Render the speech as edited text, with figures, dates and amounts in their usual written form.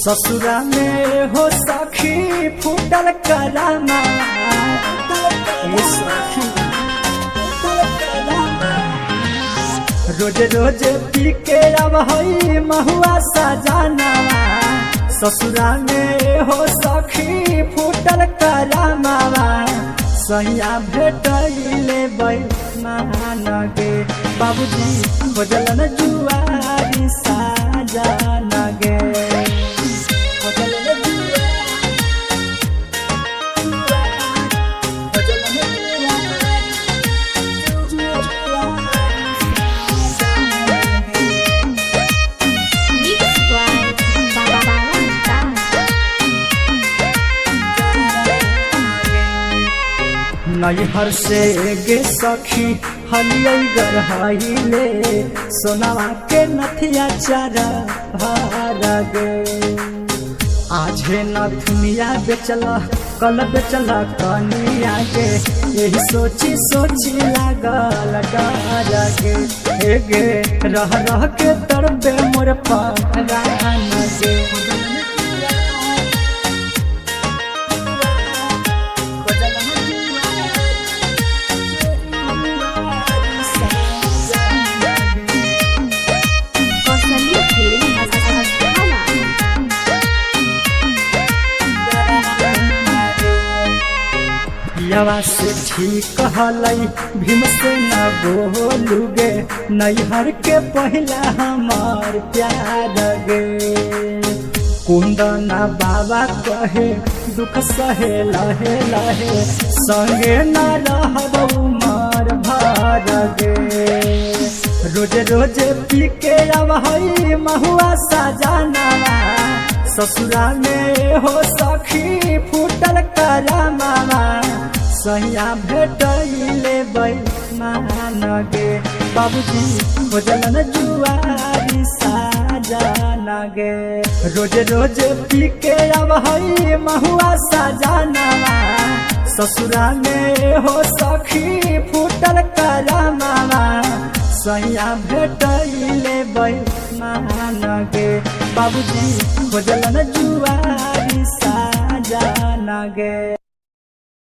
ससुरा में हो सखी फूटल करामा रोज रोज पी के अब हई महुआ सजाना। ससुरा में हो सखी फूटल करामा सहिया भेटैले बैमान गे बाबूजी खोजलन जुआरी साजन गे। नैहर से गे सखी हलियै गरहाइले सोनावा के नथिया चारा भार गे। आजे नथुनिया बेचला कल बेचला कनिया गे यही सोची सोची लागल डर गे। हे गे रह रह के तरबे मोर परान गे। पियावा से ठीक हलई भीम से न बोलूगे नैहर के पहला हमार प्यार गे। कुंदना बाबा कहे दुख सहे लहे लहे संगे न रहबू मार भार गे। रोज रोज पी के अब हई महुआ सजाना। ससुरा में हो सखी फूटल करामा सहिया भेटैले बैमान गे बाबूजी खोजलन जुआरी साजन गे। रोज रोज पी के अब हई महुआ सजाना। ससुरा में हो सखी फूटल करामा सहिया भेटैले बैमान गे बाबूजी खोजलन जुआरी साजन गे।